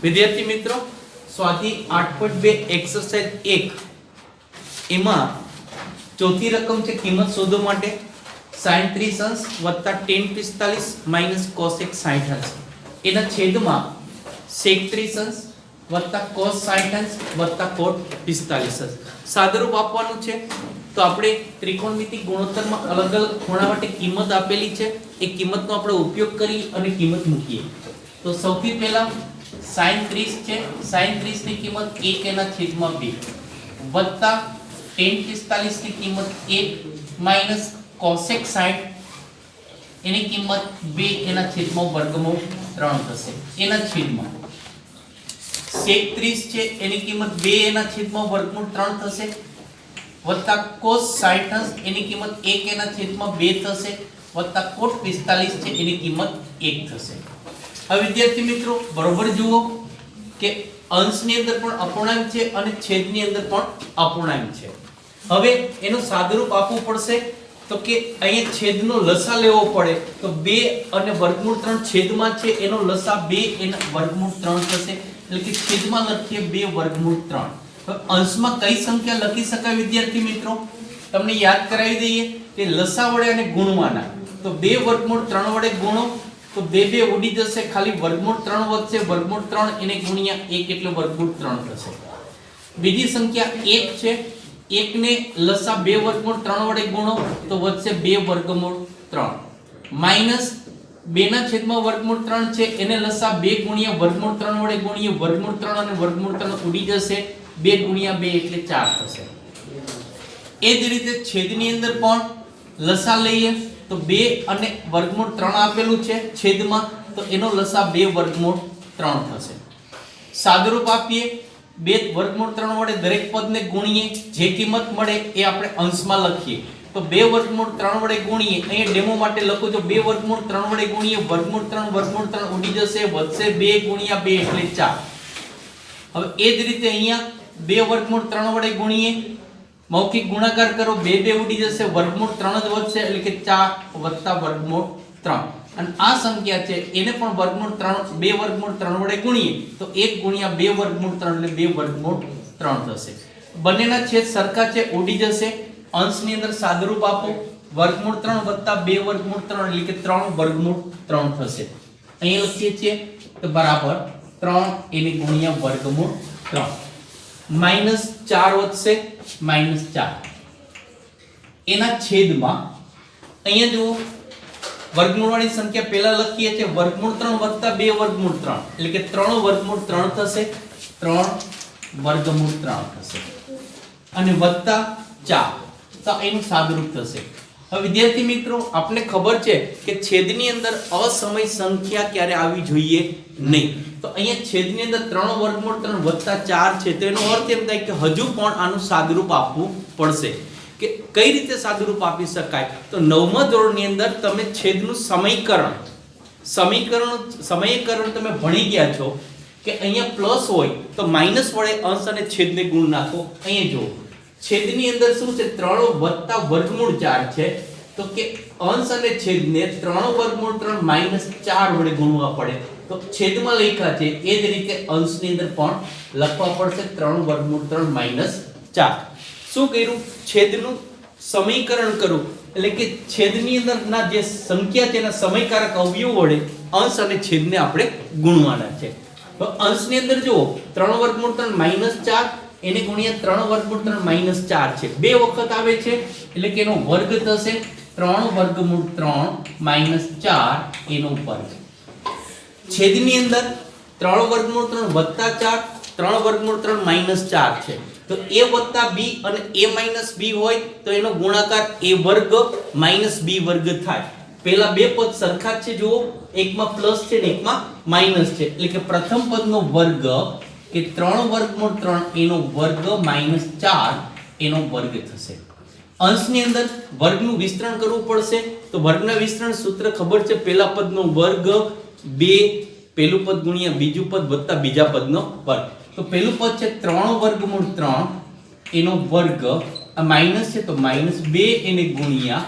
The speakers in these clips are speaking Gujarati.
વિદ્યાર્થી મિત્રો સ્વાધ્યાય 8.2 એક્સરસાઇઝ 1 એમાં ચોથી રકમ છે કિંમત શોધવા માટે sin 30 અંશ વત્તા tan 45 માઈનસ cos 60 અંશ એના છેદમાં sec 30 અંશ વત્તા cos 60 અંશ વત્તા cot 45 અંશ સાદુરૂપ આપવાનું છે। તો આપણે ત્રિકોણમિતિ ગુણોત્તરમાં અલગ અલગ ખૂણા માટે કિંમત આપેલી છે એ કિંમતનો આપણે ઉપયોગ કરી અને કિંમત મૂકીએ। તો સૌથી પહેલા sin 30 છે, sin 30 ની કિંમત 1 એના છેદમાં 2 વત્તા tan 45 ની કિંમત 1 માઈનસ cos 60 એની કિંમત 2 એના છેદમાં વર્ગમૂળ 3 થશે એના છેદમાં sec 30 છે એની કિંમત 2 એના છેદમાં વર્ગમૂળ 3 થશે વત્તા cos 60 એની કિંમત 1 એના છેદમાં 2 થશે વત્તા cot 45 છે એની કિંમત 1 થશે। હવે વિદ્યાર્થી મિત્રો બરોબર જુઓ કે અંશની અંદર પણ અપૂર્ણાંક છે અને છેદની અંદર પણ અપૂર્ણાંક છે। હવે એનું સાદુરૂપ આપવું પડશે તો કે અહીંયા છેદનો લસા લેવો પડે તો 2 અને વર્ગમૂળ 3 છેદમાં છે એનો લસા 2 એના વર્ગમૂળ 3 થશે એટલે કે છેદમાં લખીએ 2 વર્ગમૂળ 3। તો અંશમાં કઈ સંખ્યા લખી શકાય વિદ્યાર્થી મિત્રો તમને યાદ કરાવી દઈએ કે લસા વડે અને ગુણવાના તો 2 વર્ગમૂળ 3 વડે ગુણો તો 2 ઉડી જશે ખાલી વર્ગમૂળ 3 વધશે વર્ગમૂળ 3 એને ગુણ્યા 1 એટલે વર્ગમૂળ 3 થશે। બીજી સંખ્યા 1 છે 1 ને લસા 2 વર્ગમૂળ 3 વડે ગુણો તો વધશે 2 વર્ગમૂળ 3 માઈનસ 2 ના છેદમાં વર્ગમૂળ 3 છે એને લસા 2 ગુણ્યા વર્ગમૂળ 3 વડે ગુણીએ વર્ગમૂળ 3 અને વર્ગમૂળ 3 ઉડી જશે 2 ગુણ્યા 2 એટલે 4 થશે। એ જ રીતે છેદની અંદર પણ લસા લઈએ તો 2 અને વર્ગમૂળ 3 આપેલું છે છેદમાં તો એનો લસા 2 વર્ગમૂળ 3 થશે। સાદુરૂપ આપીએ 2 વર્ગમૂળ 3 વડે દરેક પદને ગુણીએ જે કિંમત મળે એ આપણે અંશમાં લખીએ તો 2 વર્ગમૂળ 3 વડે ગુણીએ અહીંયા ડેમો માટે લખું તો 2 વર્ગમૂળ 3 વડે ગુણીએ વર્ગમૂળ 3 ઉડી જશે વધશે 2 ગુણ્યા 2 એટલે 4। હવે એ જ રીતે અહીંયા 2 વર્ગમૂળ 3 વડે ગુણીએ મૌખિક ગુણાકાર કરો 2 ઉડી જશે વર્ગમૂળ 3 જ વધશે એટલે કે 4 વત્તા વર્ગમૂળ 3 અને આ સંખ્યા છે એને પણ વર્ગમૂળ 3 2 વર્ગમૂળ 3 વડે ગુણીએ તો 1 ગુણ્યા 2 વર્ગમૂળ 3 એટલે 2 વર્ગમૂળ 3 થશે। બંનેના છેદ સરખા છે ઉડી જશે અંશની અંદર સાદુરૂપ આપો વર્ગમૂળ 3 વત્તા 2 વર્ગમૂળ 3 એટલે કે 3 વર્ગમૂળ 3 થશે। અહીં લખીએ છીએ તો બરાબર 3 એને ગુણ્યા વર્ગમૂળ 3 માઈનસ 4 વધશે માઈનસ 4 એના છેદમાં અહીંયા જુઓ વર્ગમૂળ વાળી સંખ્યા પહેલા લખીએ છીએ વર્ગમૂળ 3 વત્તા 2 વર્ગમૂળ 3 એટલે કે 3 વર્ગમૂળ 3 થશે 3 વર્ગમૂળ 3 થશે અને વત્તા 4 તો એનું સાદુરૂપ થશે। હવે વિદ્યાર્થી મિત્રો આપને ખબર છે કે છેદની અંદર અસમય સંખ્યા ક્યારે આવી જોઈએ નહીં તો અહીંયા છેદની અંદર 3 વર્ગમૂળ 3 વત્તા 4 છે તો એનો અર્થ એમ થાય કે હજુ પણ આનું સાદુરૂપ આપવું પડશે કે કઈ રીતે સાદુરૂપ આપી શકાય તો 9મા ધોરણની અંદર તમે છેદનું સમીકરણ તમે ભણી ગયા છો કે અહીંયા પ્લસ હોય તો માઈનસ વડે અંશ અને છેદને ગુણ નાખો। અહીંયા જુઓ છેદની અંદર શું છે 3 વત્તા વર્ગમૂળ 4 છે તો કે અંશ અને છેદને 3 વર્ગમૂળ 3 માઈનસ 4 વડે ગુણવા પડે તો છેદમાં લખ્યા છે એ જ રીતે અંશની અંદર પણ લખવા પડશે 3 વર્ગમૂળ 3 માઈનસ 4। શું કર્યું છેદનું સમીકરણ કરું એટલે કે છેદની અંદરના જે સંખ્યા છે એના સમયકારક અવયવ વડે અંશ અને છેદને આપણે ગુણવાના છે। તો અંશની અંદર જુઓ 3 વર્ગમૂળ 3 માઈનસ 4 એને ગુણ્યા 3 વર્ગમૂળ 3 માઈનસ 4 છે 2 વખત આવે છે એટલે કે એનો વર્ગ થશે 3 વર્ગમૂળ 3 માઈનસ 4 એનો વર્ગ। છેદની અંદર 3 વર્ગમૂળ 3 વત્તા 4 3 વર્ગમૂળ 3 માઈનસ 4 છે તો a વત્તા b અને a માઈનસ b હોય તો એનો ગુણાકાર a વર્ગ માઈનસ b વર્ગ થાય। પહેલા બે પદ સરખા છે જુઓ એકમાં પ્લસ છે ને એકમાં માઈનસ છે એટલે કે પ્રથમ પદનો વર્ગ કે 3 વર્ગમૂળ 3 એનો વર્ગ માઈનસ 4 એનો વર્ગ થશે। અંશની અંદર વર્ગનું વિસ્તરણ કરવું પડશે તો વર્ગના વિસ્તરણ સૂત્ર ખબર છે પહેલા પદનો વર્ગ 2 પહેલું પદ ગુણ્યા બીજું પદ વત્તા બીજા પદનો વર્ગ તો પહેલું પદ છે 3 વર્ગમૂળ 3 એનો વર્ગ આ માઈનસ છે તો માઈનસ 2 એને ગુણ્યા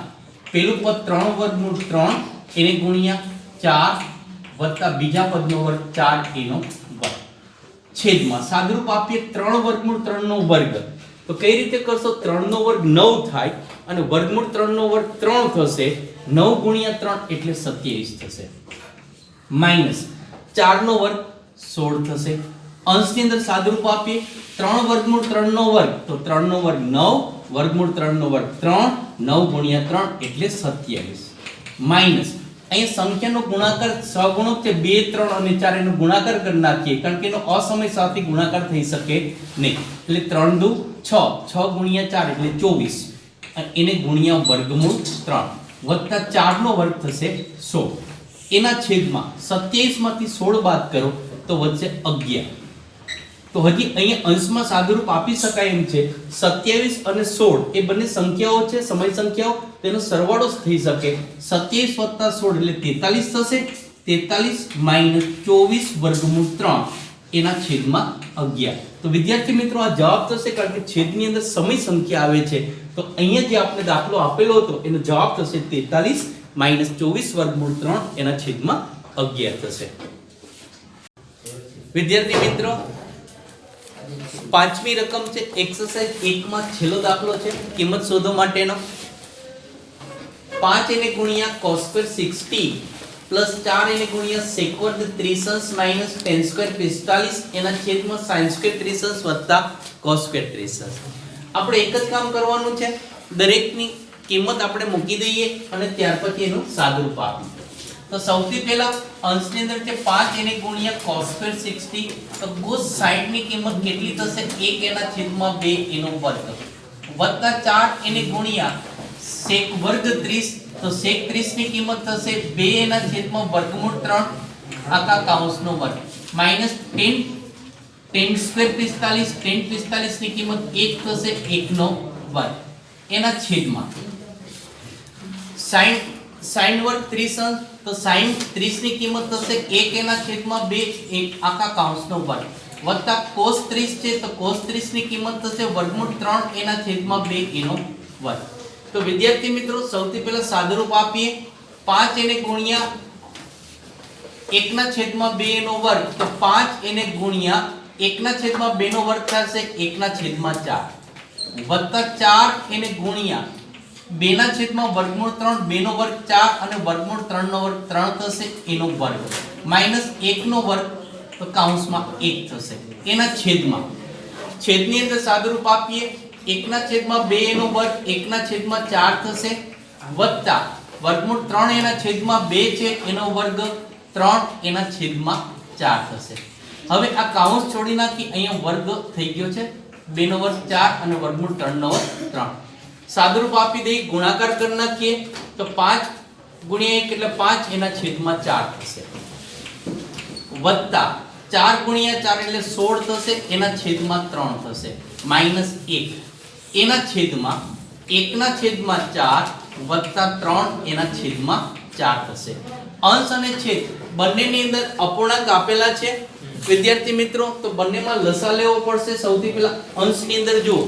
પહેલું પદ 3 વર્ગમૂળ 3 એને ગુણ્યા 4 વત્તા બીજા પદનો વર્ગ 4 એનો વર્ગ છેદમાં સાદુરૂપ આપીએ 3 વર્ગમૂળ 3 નો વર્ગ. તો કઈ રીતે કરશો? 3 નો વર્ગ 9 થાય અને વર્ગમૂળ 3 નો વર્ગ 3 થશે. 9 ગુણ્યા 3 એટલે 27 થશે. માઈનસ 4 નો વર્ગ 16 થશે. અંશની અંદર સાદુરૂપ આપીએ 3 વર્ગમૂળ 3 નો વર્ગ, તો 3 નો વર્ગ 9, વર્ગમૂળ 3 નો વર્ગ 3, 9 ગુણ્યા 3 એટલે 27. માઈનસ અહીંયા સંખ્યાનો ગુણાકાર સહગુણક છે 2, 3 અને 4, એનો ગુણાકાર કરી નાખીએ કારણ કે એનો અસમય સાથે ગુણાકાર થઈ શકે નહીં. એટલે 3 દુ 6, 6 ગુણ્યા 4 એટલે 24, અને એને ગુણ્યા વર્ગમૂળ 3 વત્તા 4 નો વર્ગ થશે 16. એના છેદમાં 27 માંથી 16 બાદ કરો તો વધશે 11. તો હજી અહીંયા અંશમાં સાદુરૂપ આપી શકાય એમ છે. 27 અને 16 એ બંને સંખ્યાઓ છે, સમય સંખ્યાઓ, તેનો સરવાળો જ થઈ શકે. 27 વત્તા 16 એટલે 43 થશે. 43 માઈનસ 24 વર્ગમૂળ 3 એના છેદમાં 11. તો વિદ્યાર્થી મિત્રો આ જવાબ થશે કારણ કે છેદની અંદર સમય સંખ્યા આવે છે. તો અહીંયા જે આપણે દાખલો આપેલો હતો એનો જવાબ થશે 43 માઈનસ 24 વર્ગમૂળ 3 એના છેદમાં 11 થશે. વિદ્યાર્થી મિત્રો પાંચમી રકમ છે એક્સરસાઇઝ 1 માં છેલ્લો દાખલો છે કિંમત શોધવા માટેનો. 5 એને ગુણ્યા cos સ્ક્વેર 60 પ્લસ 4 એને ગુણ્યા sec વર્ગ 30 માઈનસ tan સ્ક્વેર 45 એના છેદમાં sin સ્ક્વેર 30 વત્તા cos સ્ક્વેર 30. આપણે એક જ કામ કરવાનું છે, દરેકની કિંમત આપણે મૂકી દઈએ અને ત્યાર પછી એનું સાદુરૂપ આપીએ. તો સૌથી પહેલા અંશની અંદર છે 5 એને ગુણ્યા cos સ્ક્વેર 60, તો cos 60 ની કિંમત કેટલી થશે? 1 એના છેદમાં 2 એનો વર્ગ વત્તા 4 એને ગુણ્યા sec વર્ગ 30, તો sec 30 ની કિંમત થશે 2 એના છેદમાં વર્ગમૂળ 3 આખા કૌંસનો વર્ગ માઈનસ tan સ્ક્વેર 45, tan 45 ની કિંમત 1 થશે 1 નો વર્ગ એના છેદમાં sin વર્ગ 30, તો sin 30 ની કિંમત થશે 1 એના છેદમાં 2 1 આખા કૌંસનો વર્ગ વત્તા cos 30 છે તો cos 30 ની કિંમત થશે વર્ગમૂળ 3 એના છેદમાં 2 એનો વર્ગ. તો વિદ્યાર્થી મિત્રો સૌથી પહેલા સાદુરૂપ આપીએ. 5 એને ગુણ્યા 1 ના છેદમાં 2 એનો વર્ગ, તો 5 એને ગુણ્યા 1 ના છેદમાં 2 નો વર્ગ થશે 1 ના છેદમાં 4 વત્તા 4 એને ગુણ્યા 2 ના છેદમાં વર્ગમૂળ 3, 2 નો વર્ગ 4 અને વર્ગમૂળ 3 નો વર્ગ 3 થશે એનો વર્ગ માઈનસ 1 નો વર્ગ, તો કૌંસમાં 1 થશે એના છેદમાં. છેદની અંદર સાદુરૂપ આપીએ 1 ના છેદમાં 2 એનો વર્ગ 1 ના છેદમાં 4 થશે વત્તા વર્ગમૂળ 3 એના છેદમાં 2 છે એનો વર્ગ 3 એના છેદમાં 4 થશે. હવે આ કૌંસ છોડી નાખી, અહીંયા વર્ગ થઈ ગયો છે 2 નો વર્ગ 4 અને વર્ગમૂળ 3 નો વર્ગ 3. સાદુરૂપ આપી દઈએ, ગુણાકાર કરી નાખીએ તો 5 ગુણ્યા 1 એટલે 5 એના છેદમાં 4 થશે વત્તા 4 ગુણ્યા 4 એટલે 16 થશે એના છેદમાં 3 થશે માઈનસ 1 એના છેદમાં 1 ના છેદમાં 4 વત્તા 3 એના છેદમાં 4 થશે. અંશ અને છેદ બંનેની અંદર અપૂર્ણાંક આપેલા છે વિદ્યાર્થી મિત્રો, તો બંનેમાં લસા લેવો પડશે. સૌથી પહેલા અંશની અંદર જુઓ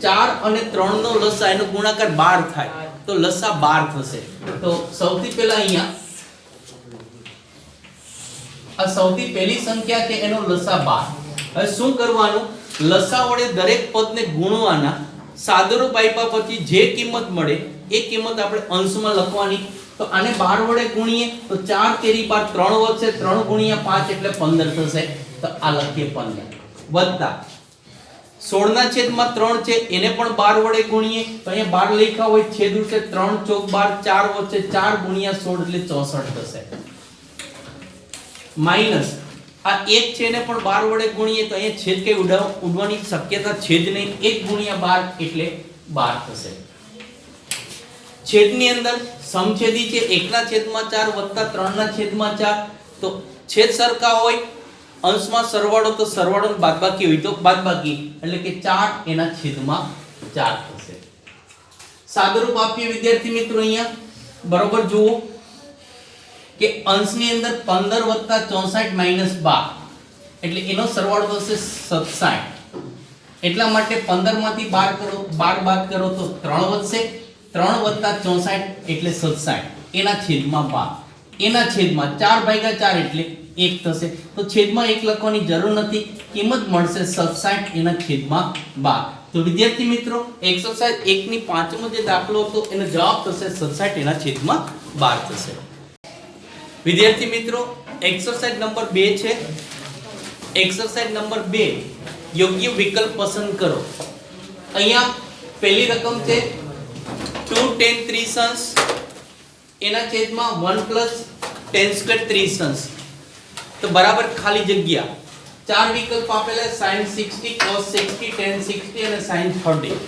4 અને 3 નો લસા એનો ગુણાકાર 12 થાય, તો લસા 12 થશે. તો સૌથી પહેલા અહીંયા આ સૌથી પહેલી સંખ્યા છે એનો લસા 12. હવે શું કરવાનું? લસા વડે દરેક પદને ગુણવાના. સાદુરૂપ આપ્યા પછી જે કિંમત મળે એ કિંમત આપણે અંશમાં લખવાની. તો આને 12 વડે ગુણીએ તો 4 તેરી 12 3 વધશે, 3 ગુણ્યા 5 એટલે 15 થશે, તો આ લખીએ 15 વત્તા 16 ના છેદમાં 3 છે એને પણ 12 વડે ગુણીએ તો અહીંયા 12 લખ્યા હોય છેદ ઉડશે 3 ચોક 12 4 વધશે 4 ગુણ્યા 16 એટલે 64 થશે માઈનસ આ 1 છે એને પણ 12 વડે ગુણીએ તો અહીંયા છેદ કઈ ઉડવાની શક્યતા છે જ નહીં, 1 ગુણ્યા 12 એટલે 12 થશે. છેદની અંદર સમછેદી છે 1 ના છેદમાં 4 વત્તા 3 ના છેદમાં 4, તો છેદ સરખા હોય અંશમાં સરવાળો તો સરવાળો ને બાદબાકી હોય તો બાદબાકી, એટલે કે 4 એના છેદમાં 4 થશે. સાદુરૂપ આપીએ વિદ્યાર્થી મિત્રો અહીંયા બરોબર જુઓ કે અંશની અંદર 15 વત્તા 64 માઈનસ 12 એટલે એનો સરવાળો થશે 67. એટલા માટે 15 માંથી 12 કરો, 12 બાદ કરો તો 3 વધશે, 3 વત્તા 64 એટલે 67 એના છેદમાં 12 એના છેદમાં 4 ભાગ્યા 4 એટલે 1 થશે તો છેદમાં 1 લખવાની જરૂર નથી કિંમત મળશે 67 એના છેદમાં 12 તો વિદ્યાર્થી મિત્રો એક્સરસાઇઝ 1 ની પાંચમો જે દાખલો હતો એનો જવાબ થશે 67 એના છેદમાં 12 થશે વિદ્યાર્થી મિત્રો એક્સરસાઇઝ નંબર 2 છે એક્સરસાઇઝ નંબર 2 યોગ્ય વિકલ્પ પસંદ કરો અહીંયા પહેલી રકમ છે 2 tan 3 sons એના છેદમાં 1 plus tan square 3 sons તો બરાબર ખાલી જગ્યા ચાર વિકલ્પ આપેલા sin 60 cos 60 tan 60 અને sin 30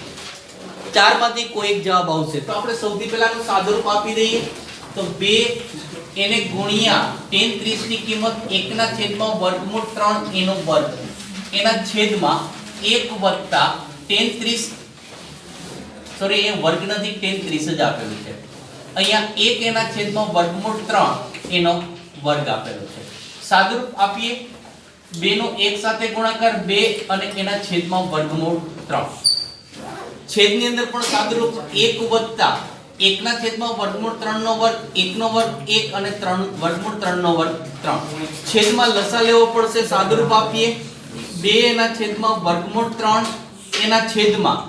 ચાર માંથી કોઈ એક જવાબ આવશે તો આપણે સૌથી પહેલાનું સાદુરૂપ આપી દઈએ તો 2 એને ગુણ્યા tan 30 ની કિંમત 1 ના છેદમાં વર્ગમૂળ 3 એનો વર્ગ એના છેદમાં 1 વત્તા tan 30 સોરી એ વર્ગ નથી tan 30 જ આપેલું છે અહીંયા 1 એના છેદમાં વર્ગમૂળ 3 એનો વર્ગ આપેલો છે સાદુરૂપ આપીએ 2 નો 1 સાથે ગુણાકાર 2 અને એના છેદમાં વર્ગમૂળ 3 છેદની અંદર પણ સાદુરૂપ 1 વત્તા 1 ના છેદમાં વર્ગમૂળ 3 નો વર્ગ 1 નો વર્ગ 1 અને 3 વર્ગમૂળ 3 નો વર્ગ 3 છેદમાં લસા લેવો પડશે સાદુરૂપ આપીએ 2 ના છેદમાં વર્ગમૂળ 3 એના છેદમાં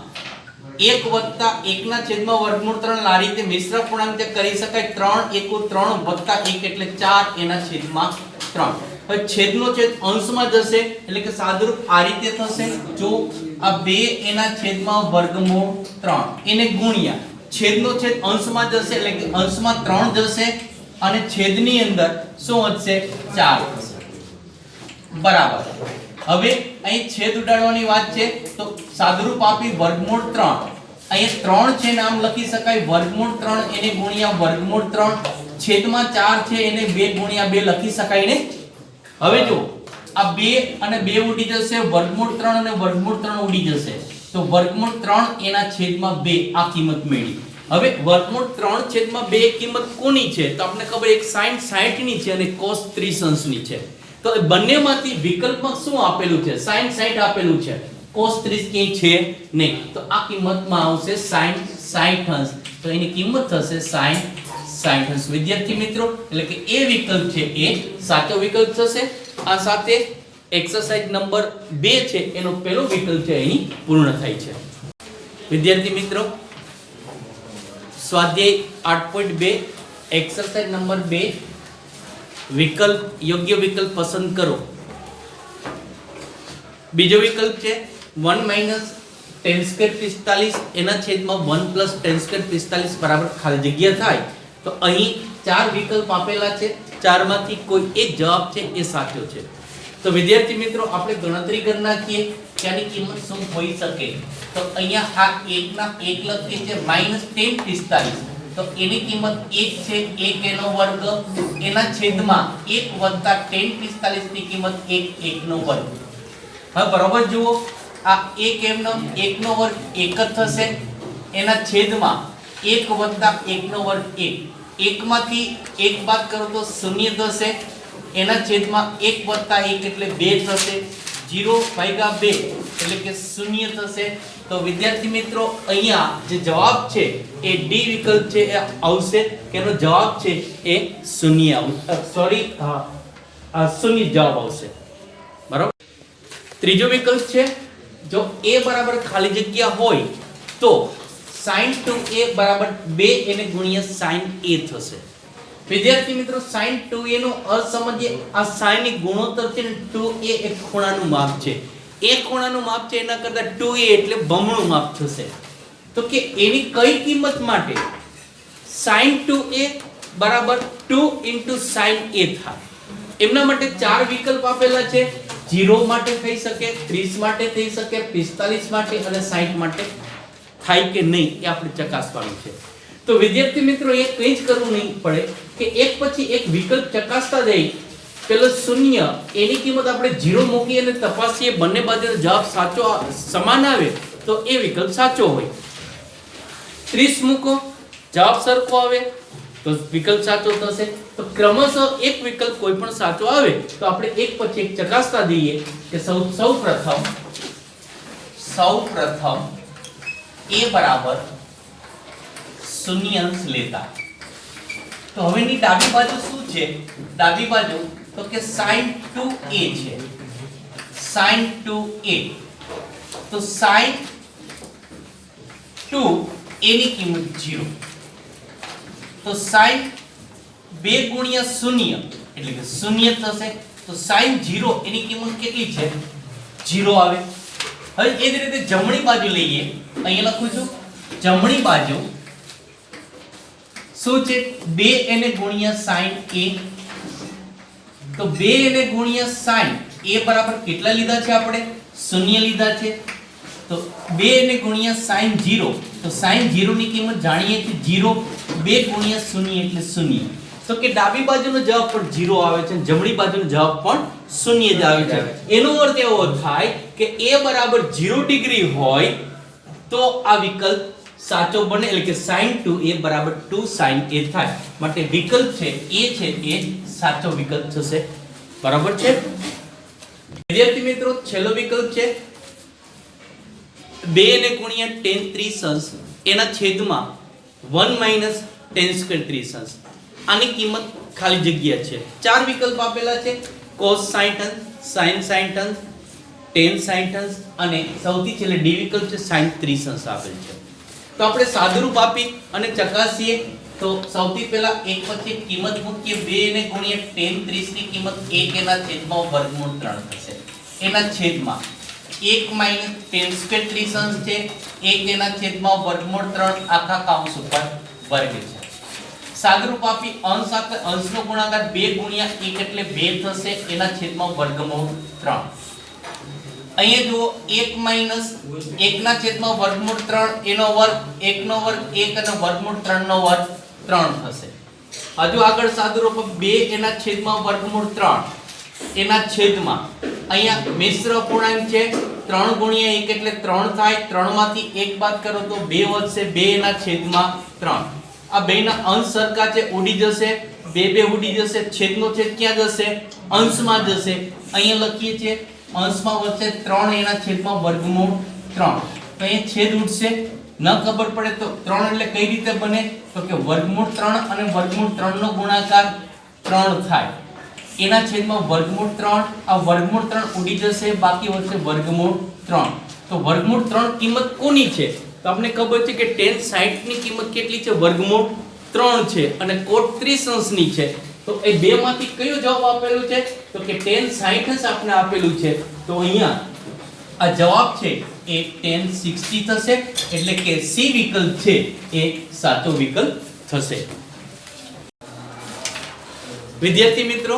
1 વત્તા 1 ના છેદમાં વર્ગમૂળ 3 આ રીતે મિશ્ર પૂર્ણાંક કરી શકાય 3 1 3 વત્તા 1 એટલે 4 એના છેદમાં 3 હવે છેદનો છેદ અંશમાં જશે એટલે કે સાદુરૂપ આ રીતે થશે જો આ 2 એના છેદમાં વર્ગમૂળ 3 એને ગુણ્યા છેદનો છેદ અંશમાં જશે એટલે કે અંશમાં 3 જશે અને છેદની અંદર શું વધશે 4 થશે બરાબર હવે અહીં છેદ ઉડાડવાની વાત છે તો સાદુરૂપ આપી વર્ગમૂળ 3 અહીંયા 3 છે નામ લખી શકાય વર્ગમૂળ 3 એને ગુણ્યા વર્ગમૂળ 3 છેદમાં 4 છે એને 2 ગુણ્યા 2 લખી શકાય ને હવે જો આ 2 અને 2 ઉડી જશે વર્ગમૂળ 3 અને વર્ગમૂળ 3 ઉડી જશે તો વર્ગમૂળ 3 એના છેદમાં 2 આ કિંમત મેળવી હવે વર્ગમૂળ 3 છેદમાં 2 કિંમત કોની છે તો આપણે ખબર એક sin 60 ની છે અને cos 30 અંશ ની છે તો બંનેમાંથી વિકલ્પમાં શું આપેલું છે sin 60 આપેલું છે cos 30 ક્યાંય છે નહીં તો આ કિંમતમાં આવશે sin 60 અંશ તો એની કિંમત થશે sin 60 અંશ વિદ્યાર્થી મિત્રો એટલે કે એ વિકલ્પ છે એ સાચો વિકલ્પ થશે આ સાથે એક્સરસાઇઝ નંબર 2 છે એનો પહેલો વિકલ્પ છે અહીં પૂર્ણ થાય છે વિદ્યાર્થી મિત્રો સ્વાધ્યાય 8.2 એક્સરસાઇઝ નંબર 2 વિકલ્પ યોગ્ય વિકલ્પ પસંદ કરો બીજો વિકલ્પ છે 1 - tan square 45 એના છેદમાં 1 + tan square 45 બરાબર ખાલી જગ્યા થાય તો અહીં ચાર વિકલ્પ આપેલા છે ચારમાંથી કોઈ એક જવાબ છે એ સાચો છે તો વિદ્યાર્થી મિત્રો આપણે ગણતરી કરી નાખીએ કે આની કિંમત શું હોઈ શકે તો અહીંયા આ 1 ના 1 લખીએ છે -tan 45 તો એની કિંમત 1 છે 1 એનો વર્ગ એના છેદમાં 1 વત્તા tan 45 ની કિંમત 1 1 નો વર્ગ હવે બરાબર જુઓ આ 1 એમનો 1 નો વર્ગ 1 જ થશે એના છેદમાં 1 વત્તા 1 નો વર્ગ 1 1 માંથી 1 બાદ કરો તો 0 થશે એના છેદમાં 1 વત્તા 1 એટલે 2 થશે 0 ભાગ્યા 2 એટલે કે 0 થશે તો વિદ્યાર્થી મિત્રો અહીંયા જે જવાબ છે એ ડી વિકલ્પ છે એ આવશે કે એનો જવાબ છે એ 0 આવશે સોરી શૂન્ય જવાબ આવશે બરાબર ત્રીજો વિકલ્પ છે જો a બરાબર ખાલી જગ્યા હોય તો sin 2a બરાબર 2 એને ગુણ્યા sin a થશે વિદ્યાર્થી મિત્રો sin 2a નો અર્થ સમજીએ આ sin ની ગુણોત્તર છે ને 2a એક ખૂણાનું માપ છે એક ખૂણાનું માપ છે એના કરતા 2a એટલે બમણું માપ થશે તો કે એની કઈ કિંમત માટે sin 2a બરાબર 2 * sin a થાય એમના માટે ચાર વિકલ્પ આપેલા છે 0 માટે થઈ શકે 30 માટે થઈ શકે 45 માટે અને 60 માટે થાય કે નહીં એ આપણે ચકાસવાનું છે તો વિદ્યાર્થી મિત્રો એ કંઈ જ કરવું નહીં પડે કે એક પછી એક વિકલ્પ ચકાસતા જઈ પેલો 0 એની કિંમત આપણે 0 મૂકી અને તપાસીએ બંને બાજુનો જવાબ સાચો સમાન આવે તો એ વિકલ્પ સાચો હોય 30 મૂકો જવાબ સરખો આવે તો વિકલ્પ સાચો થશે તો ક્રમશઃ એક વિકલ્પ કોઈ પણ સાચો આવે તો આપણે એક પછી એક ચકાસતા જઈએ કે સૌપ્રથમ a બરાબર 0 અંશ લેતા તો હવેની ડાબી બાજુ શું છે ડાબી બાજુ તો કે sin 2a છે, sin 2a, તો sin 2 a ની કિંમત 0, તો sin 2 ગુણ્યા 0 એટલે કે 0 થશે, તો sin 0 એની કિંમત કેટલી છે 0 આવે। હવે એ જ રીતે જમણી બાજુ લઈએ, અહીંયા લખું છું જમણી બાજુ શું છે 2 એને ગુણ્યા sin a, તો 2 એને ગુણ્યા sin a બરાબર કેટલા લીધા છે આપણે 0 લીધા છે, તો 2 એને ગુણ્યા sin 0, તો sin 0 ની કિંમત જાણીએ છીએ 0, 2 ગુણ્યા 0 એટલે 0, તો કે ડાબી બાજુનો જવાબ પણ 0 આવે છે અને જમણી બાજુનો જવાબ પણ 0 જ આવે છે। એનો અર્થ એવો થાય કે a બરાબર 0 ડિગ્રી હોય તો આ વિકલ્પ સાચો બને, એટલે કે sin 2a બરાબર 2 sin a થાય, માટે વિકલ્પ છે a છે એ સાચો વિકલ્પ થશે। બરાબર છે વિદ્યાર્થી મિત્રો, છેલ્લો વિકલ્પ છે 2 ને ગુણ્યા tan 30 અંશ એના છેદમાં 1 માઈનસ tan સ્ક્વેર 30 અંશ, આની કિંમત ખાલી જગ્યા છે, ચાર વિકલ્પ આપેલા છે cos 60 અંશ, sin 60 અંશ, tan 60 અંશ અને સૌથી છેલ્લે ડી વિકલ્પ છે sin 30 અંશ આપેલ છે। તો આપણે સાદુરૂપ આપી અને ચકાસીએ, તો સૌથી પહેલા એક પછી કિંમત મૂકીએ, 2 ને ગુણ્યા tan 30 ની કિંમત 1 એના છેદમાં વર્ગમૂળ 3 થશે, એના છેદમાં 1 માઈનસ tan સ્ક્વેર 30 અંશ છે, 1 એના છેદમાં વર્ગમૂળ 3 આખા કૌંસ ઉપર વર્ગ છે। સાદુરૂપ આપી અંશ સાથે અંશનો ગુણાકાર 2 ગુણ્યા 1 એટલે 2 થશે, એના છેદમાં વર્ગમૂળ 3, અહીંયા જુઓ 1 માઈનસ 1 ના છેદમાં વર્ગમૂળ 3 એનો વર્ગ, 1 નો વર્ગ 1 અને વર્ગમૂળ 3 નો વર્ગ 3 થશે। હજુ આગળ સાદુરૂપ 2 એના છેદમાં વર્ગમૂળ 3 એના છેદમાં અહીંયા મિશ્ર અપૂર્ણાંક છે 3 ગુણ્યા 1 એટલે 3 થાય, 3 માંથી 1 બાદ કરો તો 2 વધશે, 2 એના છેદમાં 3, આ બેના અંશ સરખા છે ઉડી જશે, 2 ઉડી જશે, છેદનો છેદ ક્યાં જશે અંશમાં જશે, અહીંયા લખીએ છીએ અંશમાં વધશે 3 એના છેદમાં વર્ગમૂળ 3, તો અહીંયા છેદ ઉડશે, ન ખબર પડે તો 3 એટલે કઈ રીતે બને, તો કે વર્ગમૂળ 3 અને વર્ગમૂળ 3 નો ગુણાકાર 3 થાય, એના છેદમાં વર્ગમૂળ 3, આ વર્ગમૂળ 3 ઉડી જશે, બાકી વધશે વર્ગમૂળ 3, તો વર્ગમૂળ 3 કિંમત કોની છે, તો આપણે ખબર છે કે tan 60 ની કિંમત કેટલી છે વર્ગમૂળ 3 છે અને cot 30 અંશની છે, તો એ બે માંથી કયો જવાબ આપેલું છે, તો કે tan 60 અંશ આપણે આપેલું છે, તો અહીંયા આ જવાબ છે એ tan 60 થશે, એટલે કે સી વિકલ્પ છે એ સાચો વિકલ્પ થશે। વિદ્યાર્થી મિત્રો,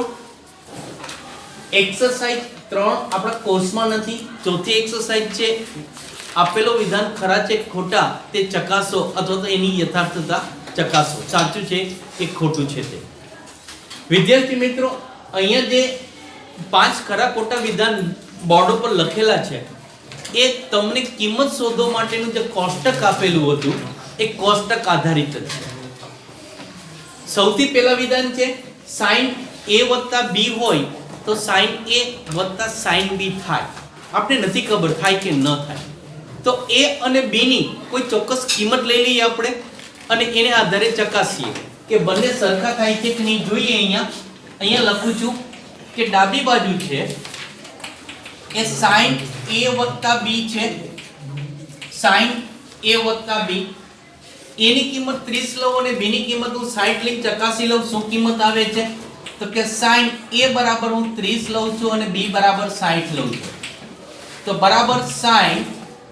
એક્સરસાઇઝ 3 આપણા કોર્સમાં નથી, ચોથી એક્સરસાઇઝ છે આપેલો વિધાન ખરા છે ખોટા તે ચકાસો અથવા તો એની યથાર્થતા ચકાસો, સાચું છે કે ખોટું છે તે। વિદ્યાર્થી મિત્રો, અહીંયા જે 5 ખરા ખોટા વિધાન બોર્ડ ઉપર લખેલા છે એ તમને કિંમત શોધવા માટેનું જે કોષ્ટક આપેલું હતું એ કોષ્ટક આધારિત છે। સૌથી પહેલા વિધાન છે sin a + b હોય તો sin a + sin b થાય, આપણે નથી ખબર થાય કે ન થાય, તો a અને b ની કોઈ ચોક્કસ કિંમત લઈ લઈએ આપણે અને એને આધારે ચકાસીએ કે બંને સરખા થાય છે કે નહીં। જોઈએ અહીંયા લખું છું કે ડાબી બાજુ છે એ sin a + b છે, sin a + b, a ની કિંમત 30 લઉં અને b ની કિંમત હું 60 લઈને ચકાસી લઉં, શું કિંમત આવે છે, તો કે sin a બરાબર હું 30 લઉં છું અને b બરાબર 60 લઉં છું, તો બરાબર sin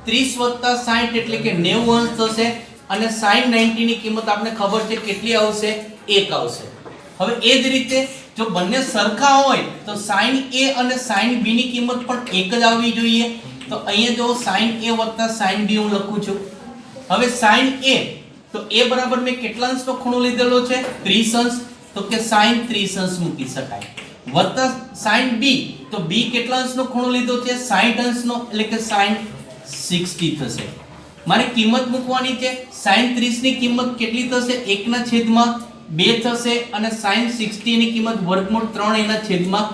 30 + 60 એટલે કે 90 અંશ થશે અને sin 90 ની કિંમત આપણે ખબર છે કેટલી આવશે 1 આવશે। હવે એ જ રીતે જો બંને સરખા હોય તો sin a અને sin b ની કિંમત પણ એક જ આવવી જોઈએ, તો અહીંયા જો sin a + sin b હું લખું છું। હવે sin a, તો a બરાબર મેં કેટલા અંશનો ખૂણો લીધેલો છે 30 અંશ, તો કે sin 30 અંશ મૂકી શકાય, વત્તા sin b, તો b કેટલા અંશનો ખૂણો લીધો છે 60 અંશનો, એટલે કે sin 60 થશે। મારે કિંમત મૂકવાની છે, sin 30 ની કિંમત કેટલી થશે 1/2 થશે અને sin 60 ની કિંમત વર્ગમૂળ 3 એના છેદમાં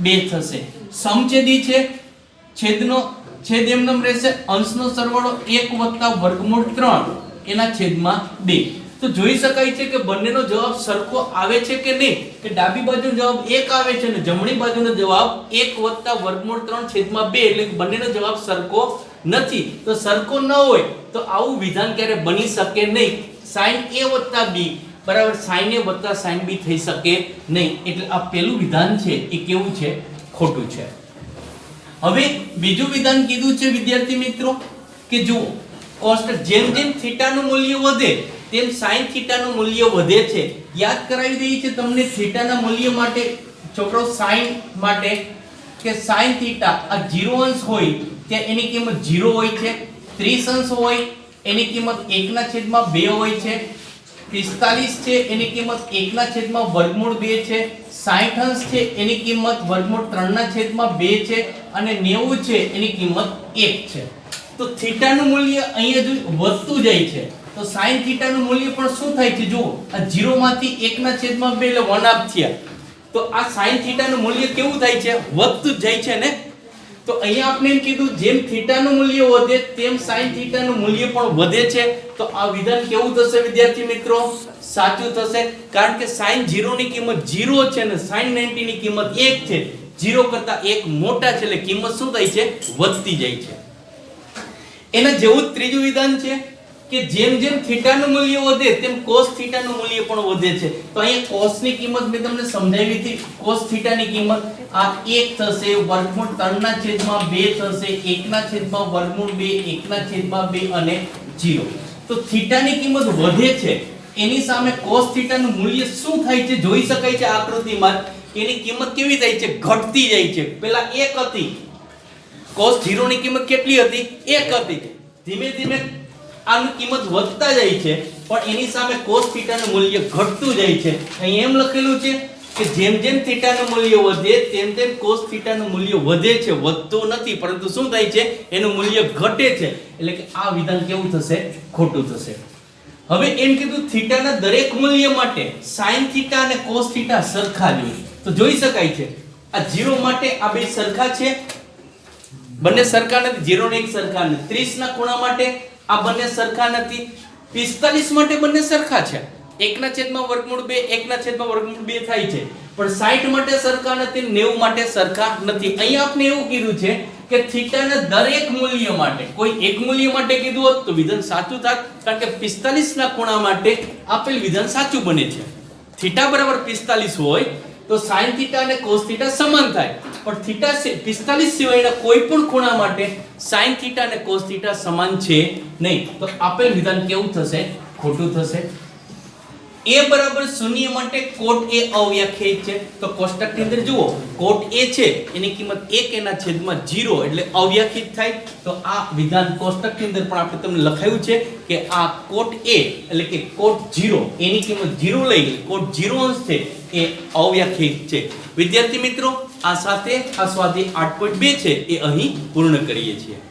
2 થશે। સમછેદી છે, છેદનો છેદ એમનેમ રહેશે, અંશનો સરવાળો 1 + વર્ગમૂળ 3 એના છેદમાં 2, તો જોઈ શકાય છે કે બંનેનો જવાબ સરખો આવે છે કે નહીં, કે ડાબી બાજુનો જવાબ 1 આવે છે અને જમણી બાજુનો જવાબ 1 + વર્ગમૂળ 3/2 એટલે કે બંનેનો જવાબ સરખો નથી. તો સરખો ન હોય તો આવું વિધાન ક્યારે બની શકે નહીં. sin a + b બરાબર sin a + sin b થઈ શકે નહીં. એટલે આ પહેલું વિધાન છે એ કેવું છે? ખોટું છે. હવે બીજું વિધાન કીધું છે વિદ્યાર્થી મિત્રો કે જુઓ કોષ્ટક જેમ જેમ થીટાનું મૂલ્ય વધે તેમ sin થીટાનું મૂલ્ય વધે છે. યાદ કરાવી દઈએ છે તમને થીટાના મૂલ્ય માટે છોકરો sin માટે કે sin થીટા આ 0 અંશ હોય ત્યાં એની કિંમત 0 હોય છે, 30 અંશ હોય એની કિંમત 1/2 હોય છે, 45 છે એની કિંમત 1/2 છે, 60 અંશ છે એની કિંમત વર્ગમૂળ 3/2 છે અને 90 છે એની કિંમત 1 છે. તો થીટાનું મૂલ્ય અહીંયા જો વધતું જાય છે તો sin થીટાનું મૂલ્ય પણ શું થાય છે? જુઓ આ 0 માંથી 1/2 એટલે 1/2 થયા. તો આ sin થીટાનું મૂલ્ય કેવું થાય છે? વધતું જ જાય છે ને. તો અહીંયા આપણે એમ કીધું જેમ થીટાનું મૂલ્ય વધે તેમ sin થીટાનું મૂલ્ય પણ વધે છે. તો આ વિધાન કેવું થશે વિદ્યાર્થી મિત્રો? સાચું થશે, કારણ કે sin 0 ની કિંમત 0 છે અને sin 90 ની કિંમત 1 છે. 0 કરતા 1 મોટા છે એટલે કિંમત શું થાય છે? વધતી જાય છે. એના જેવું જ ત્રીજું વિધાન છે કે જેમ જેમ થીટાનું મૂલ્ય વધે તેમ cos થીટાનું મૂલ્ય પણ વધે છે. તો અહીંયા cos ની કિંમત મેં તમને સમજાવી હતી. cos થીટાની કિંમત આ 1 થશે, વર્ગમૂળ 3/2 થશે, 1/2, 1/2 અને 0. તો થીટાની કિંમત વધે છે એની સામે cos થીટાનું મૂલ્ય શું થાય છે? જોઈ શકાય છે આકૃતિમાં એની કિંમત કેવી થાય છે? ઘટતી જાય છે. પહેલા 1 હતી, cos 0 ની કિંમત કેટલી હતી? 1 હતી. ધીમે ધીમે આની કિંમત વધતા જાય છે પણ એની સામે cos થીટાનું મૂલ્ય ઘટતું જાય છે. અહીં એમ લખેલું છે કે જેમ જેમ થીટાનું મૂલ્ય વધે તેમ તેમ cos થીટાનું મૂલ્ય વધે છે, વધતું નથી, પરંતુ શું થાય છે? એનું મૂલ્ય ઘટે છે. એટલે કે આ વિધાન કેવું થશે? ખોટું થશે. હવે એમ કીધું થીટાના દરેક મૂલ્ય માટે sin થીટા અને cos થીટા સરખા જોઈએ. તો જોઈ શકાય છે આ 0 માટે આ બે સરખા છે, બંને સરખા નથી. 0 ને 1 સરખા નથી. 30 ના ખૂણા માટે આ બંને સરખા નથી. 45 માટે બંને સરખા છે. 1/2 1/2 થાય છે. પણ 60 માટે સરખા નથી, 90 માટે સરખા નથી. અહીંયા આપણે એવું કીધું છે કે થીટાના દરેક મૂલ્ય માટે, કોઈ એક મૂલ્ય માટે કીધું હોત તો વિધાન સાચું થાત, કારણ કે 45 ના ખૂણા માટે આપેલ વિધાન સાચું બને છે. થીટા બરાબર 45 હોય તો sin થીટા અને cos થીટા સમાન થાય. પણ થીટા 45 સિવાયના કોઈ પણ ખૂણા માટે sin થીટા અને cos થીટા સમાન છે નહીં. તો આપેલ વિધાન કેવું થશે? ખોટું થશે. a બરાબર 0 માટે cot a અવ્યાખ્યાયિત છે. તો કોષ્ટકની અંદર જુઓ cot a છે એની કિંમત 1/0 એટલે અવ્યાખ્યાયિત થાય. તો આ વિધાન કોષ્ટકની અંદર પણ આપણે તમને લખાયું છે કે આ cot a એટલે કે cot 0 એની કિંમત 0 લઈ ગઈ, cot 0 અંશ છે એ અવ્યાખ્યાયિત છે. વિદ્યાર્થી મિત્રો આ સાથે આ સ્વાધ્યાય 8.2 છે એ અહીં પૂર્ણ કરીએ છીએ.